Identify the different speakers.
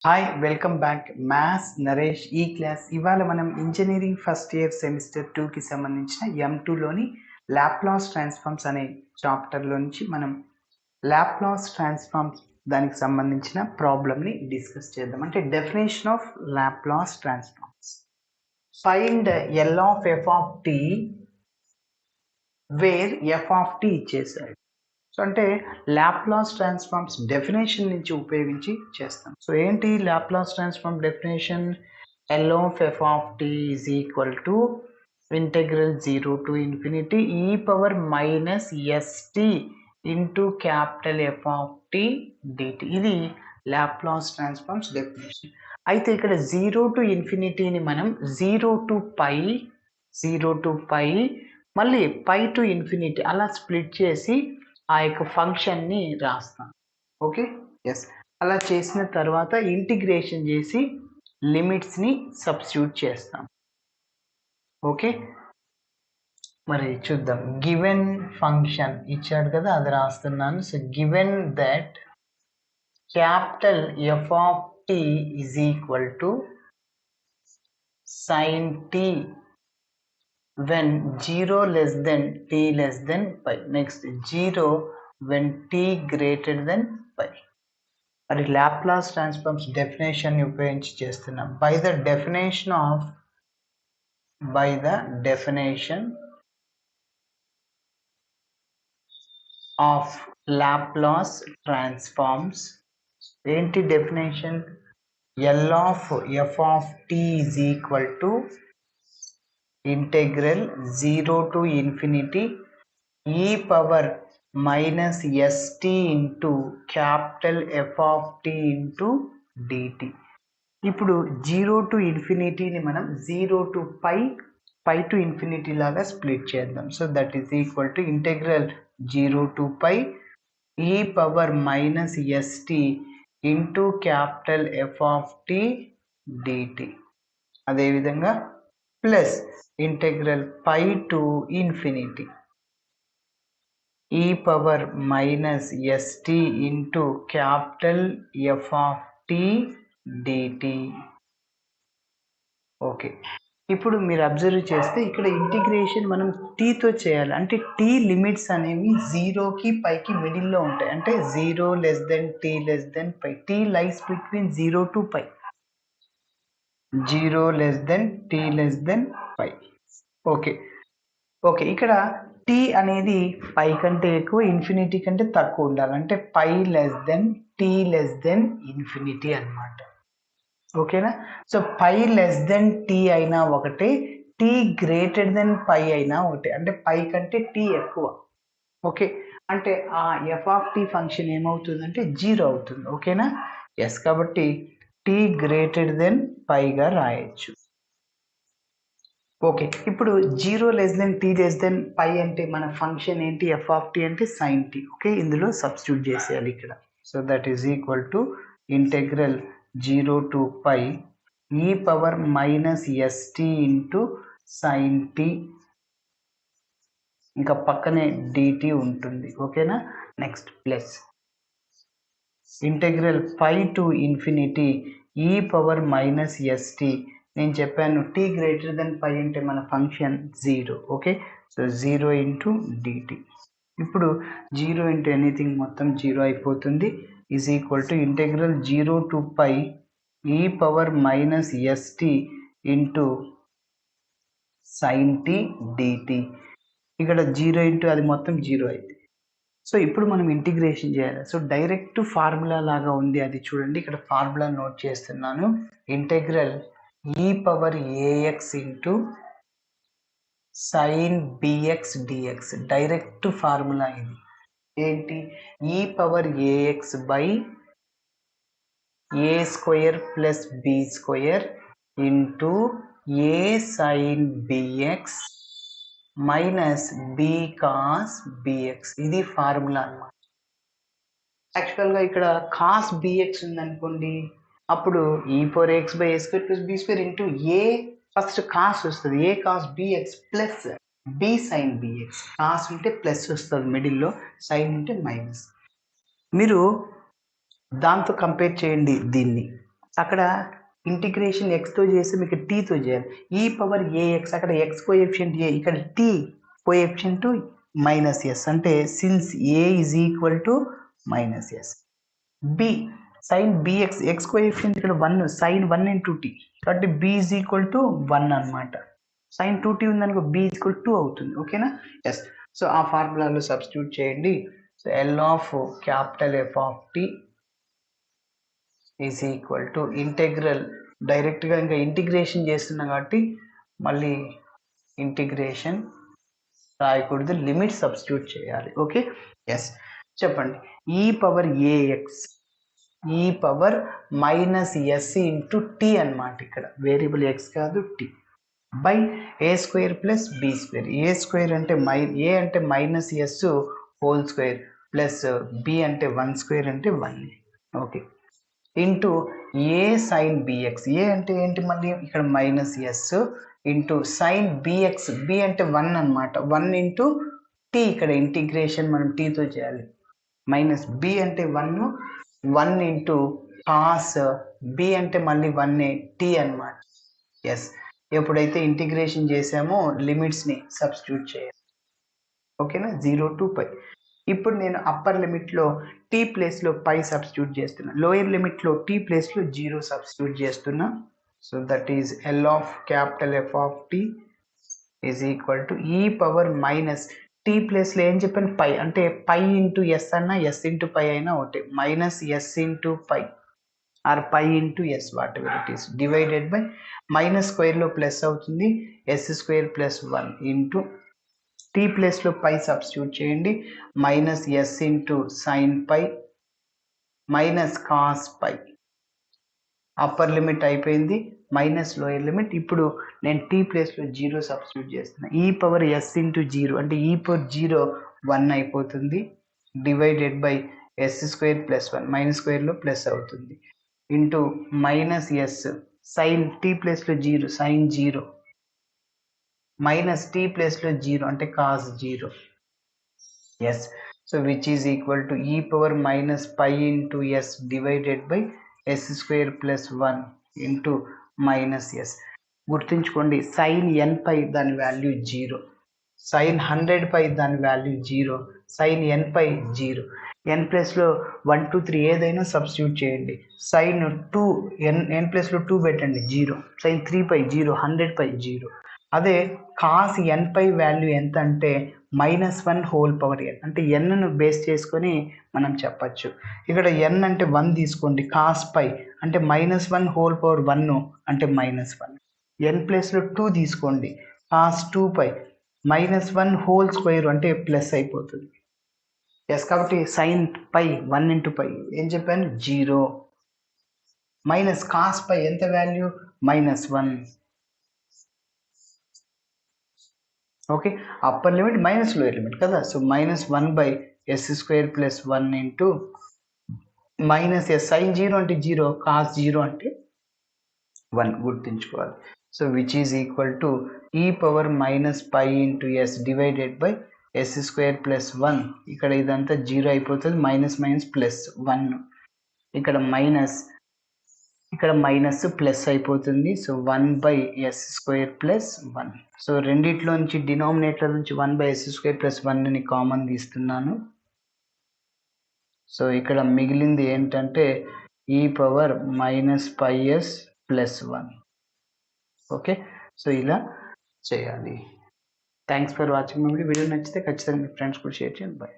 Speaker 1: Hi welcome back maths Naresh ఈ class. ఇవాళ మనం ఇంజనీరింగ్ ఫస్ట్ ఇయర్ సెమిస్టర్ 2కి సంబంధించిన M2లోని లాప్లాస్ ట్రాన్స్ఫార్మ్స్ అనే చాప్టర్లో నుంచి మనం లాప్లాస్ ట్రాన్స్ఫార్మ్స్ దానికి సంబంధించిన ప్రాబ్లమ్ని డిస్కస్ చేద్దాం. అంటే definition of Laplace transforms. Find L of f of t where f of t ఇచ్చేసాడు. సో అంటే లాప్లాస్ ట్రాన్స్ఫార్మ్స్ డెఫినేషన్ నుంచి ఉపయోగించి చేస్తాం. సో ఏంటి Laplace transform definition? L of f of t is equal to integral 0 to infinity e power minus st into capital f of t dt. ఇది Laplace transforms definition. అయితే ఇక్కడ 0 to ఇన్ఫినిటీని మనం 0 to pi మళ్ళీ pi to infinity అలా split చేసి ఆ యొక్క ఫంక్షన్ని రాస్తాం. Okay, yes. అలా చేసిన తర్వాత ఇంటిగ్రేషన్ చేసి లిమిట్స్ని సబ్స్టిట్యూట్ చేస్తాం. ఓకే, మరి చూద్దాం. గివెన్ ఫంక్షన్ ఇచ్చాడు కదా, అది రాస్తున్నాను. So given that capital F of tea is equal to sine T when 0 less than t less than pi. Next 0 when t greater than pi. మరి లాప్లాస్ ట్రాన్స్ఫార్మ్స్ డెఫినేషన్ ఉపయోగించి చేస్తున్నాం. By the definition of Laplace transforms. ఏంటి definition? L of f of t is equal to integral 0 to infinity e power minus st into capital F of t into dt. ఇప్పుడు 0 to ఇన్ఫినిటీని మనం 0 to pi to infinity లాగా split చేద్దాం. So that is equal to integral 0 to pi e power minus st into capital F of t dt. అదేవిధంగా plus integral pi to infinity e power minus st into capital F of t dt. Okay, ఇప్పుడు మీరు observe చేస్తే ఇక్కడ integration మనం టీతో చేయాలి. అంటే tea limits అనేవి 0కి పైకి మిడిల్లో ఉంటాయి. అంటే 0 less than t less than pi. t lies between 0 to pi. 0 less than t less than pi. Okay, ఇక్కడ t అనేది పై కంటే ఎక్కువ, ఇన్ఫినిటీ కంటే తక్కువ ఉండాలి. అంటే pi less than t less than infinity అన్నమాట. ఓకేనా? So pi less than t అయినా ఒకటే, t గ్రేటర్ దెన్ పై అయినా ఒకటే. అంటే పై కంటే t ఎక్కువ. ఓకే, అంటే ఆ ఎఫ్ ఆఫ్ టీ ఫంక్షన్ ఏమవుతుందంటే 0 అవుతుంది. ఓకేనా? ఎస్. కాబట్టి t గ్రేటర్ దెన్ పైగా రాయొచ్చు. ఓకే, ఇప్పుడు 0 less than t less than pi అంటే మన ఫంక్షన్ ఏంటి? ఎఫ్ ఆఫ్ టీ అంటే సైన్ టీ. ఓకే, ఇందులో సబ్స్టిట్యూట్ చేసేయాలి ఇక్కడ. So that is equal to integral 0 to pi e power minus st into sine t, ఇంకా పక్కనే dt ఉంటుంది. ఓకేనా? Next plus integral pi to infinity e power minus st. నేను చెప్పాను t గ్రేటర్ దెన్ పై అంటే మన function 0. Okay, so 0 into dt. ఇప్పుడు 0 into anything మొత్తం 0 అయిపోతుంది. Is equal to integral 0 to pi e power minus st into sine T dt. ఇక్కడ 0 into అది మొత్తం 0 అయింది. సో ఇప్పుడు మనం ఇంటిగ్రేషన్ చేయాలి. సో డైరెక్ట్ ఫార్ములా లాగా ఉంది, అది చూడండి. ఇక్కడ ఫార్ములా నోట్ చేస్తున్నాను. Integral e power ax into sine bx dx. Direct formula ఇది. ఏంటి? e power ax by a square plus b square into a sine bx minus b cos bx. ఇది formula అన్నమాట. యాక్చువల్గా ఇక్కడ కాస్ bx ఉందనుకోండి, అప్పుడు e power x by a square plus b square into a, first cos వస్తుంది, a cos bx plus b sine bx. Cos ఉంటే plus వస్తుంది మిడిల్లో, సైన్ ఉంటే మైనస్. మీరు దాంతో కంపేర్ చేయండి దీన్ని. అక్కడ ఇంటిగ్రేషన్ ఎక్స్తో చేసి మీకు టీతో చేయాలి. ఈ పవర్ ఏఎక్స్ అక్కడ ఎక్స్ కోఎఫిషియంట్ ఏ, ఇక్కడ టీ కోఎఫిషియంట్ మైనస్ ఎస్, అంటే since A is equal to minus S. B sine BX, X coefficient ఇక్కడ 1, సైన్ 1 ఇంటూ టీ, కాబట్టి బి ఈజ్ ఈక్వల్ టు 1 అనమాట. సైన్ 2t ఉందనుకో బి ఈజ్ ఈక్వల్ 2 అవుతుంది. ఓకేనా? Yes. So ఆ ఫార్ములాలో సబ్స్టిట్యూట్ చేయండి. So L of capital F of tea is equal to integral, డైరెక్ట్గా ఇంకా ఇంటిగ్రేషన్ చేస్తున్నా కాబట్టి మళ్ళీ ఇంటిగ్రేషన్ రాయకూడదు, లిమిట్ సబ్స్టిట్యూట్ చేయాలి. ఓకే? ఎస్. చెప్పండి. E power AX, e power minus yes into T అనమాట. ఇక్కడ వేరియబుల్ ఎక్స్ కాదు T, by A square plus B square. A square అంటే ఏ అంటే minus S whole square plus B అంటే 1 square అంటే 1. Okay. Into A sine BX, A అంటే ఏంటి మళ్ళీ ఇక్కడ minus yes into sine BX, B అంటే 1 అనమాట, 1 ఇంటూ టీ, ఇక్కడ ఇంటిగ్రేషన్ మనం టీతో చేయాలి, మైనస్ బి అంటే 1 ఇంటూ కాస్ బి అంటే మళ్ళీ 1 టీ అనమాట. ఎస్. ఎప్పుడైతే ఇంటిగ్రేషన్ చేసామో లిమిట్స్ని సబ్స్టిట్యూట్ చేయాలి. ఓకేనా? 0 to π. ఇప్పుడు నేను అప్పర్ లిమిట్లో టీ ప్లేస్లో పై సబ్స్టిట్యూట్ చేస్తున్నా, లోయర్ లిమిట్లో టీ ప్లేస్లో 0 సబ్స్టిట్యూట్ చేస్తున్నా. So that is L of capital F of tea is equal to e power minus t ప్లేస్లో ఏం చెప్పాను, పై, అంటే పై ఇంటూ ఎస్ అన్నా ఎస్ ఇంటూ పై అయినా ఒకటి, minus yes into pi or pi into s whatever it is, divided by minus స్క్వేర్లో plus అవుతుంది s square plus 1 into t ప్లేస్లో పై సబ్స్టిట్యూట్ చేయండి, minus yes into sine pi minus cos pi. Upper limit అయిపోయింది, minus lower limit. ఇప్పుడు నేను tea ప్లేస్లో 0 substitute చేస్తున్నా, ఈ పవర్ ఎస్ ఇంటూ 0 అంటే ఈ పవర్ 0 1 అయిపోతుంది, divided by yes square plus 1, minus స్క్వేర్లో ప్లస్ అవుతుంది, into minus s sine t ప్లేస్లో 0 సైన్ 0 మైనస్ టీ ప్లేస్లో 0 అంటే cos 0. S. So which is equal to e power minus pi into s divided by yes square plus 1 into minus s. గుర్తుంచుకోండి, sine n pi దాని value 0, sign 100 పై దాని value 0, sign n పై 0. ఎన్ ప్లేస్లో 1 2 3 ఏదైనా substitute చేయండి. Sign 2 ఎన్ ప్లేస్లో 2 పెట్టండి 0, sign 3 పై 0, 100 పై 0. అదే cos n పై value ఎంత అంటే -1 హోల్ పవర్ ఎన్, అంటే ఎన్ను బేస్ చేసుకొని మనం చెప్పచ్చు. ఇక్కడ ఎన్ అంటే 1 తీసుకోండి, కాస్ పై అంటే -1 హోల్ పవర్ 1 అంటే -1. ఎన్ ప్లేస్లో 2 తీసుకోండి, కాస్ 2 పై -1 హోల్ స్క్వేర్ అంటే ప్లస్ అయిపోతుంది. ఎస్. కాబట్టి సైన్ పై 1 ఇంటూ పై ఏం చెప్పాను 0, మైనస్ కాస్ పై ఎంత value -1. Okay. Upper limit minus lower limit కదా, so -1 by yes square plus 1 into minus s, sine 0 అంటే 0, కాస్ 0 అంటే 1 గుర్తుంచుకోవాలి. So which is equal to e power minus pi into s divided by yes square plus 1, ఇక్కడ ఇదంతా 0 అయిపోతుంది, minus minus plus 1, ఇక్కడ minus, ఇక్కడ minus plus అయిపోతుంది, so 1 by yes square plus 1. So రెండిట్లో నుంచి డినామినేటర్ నుంచి 1 బై ఎస్ స్క్వేర్ ప్లస్ 1ని కామన్ తీస్తున్నాను. సో ఇక్కడ మిగిలింది ఏంటంటే e power minus pi S plus 1. Okay. So ఇలా చేయాలి. Thanks for watching my video. నచ్చితే ఖచ్చితంగా మీ ఫ్రెండ్స్ కూడా షేర్ చేయండి. బాయ్.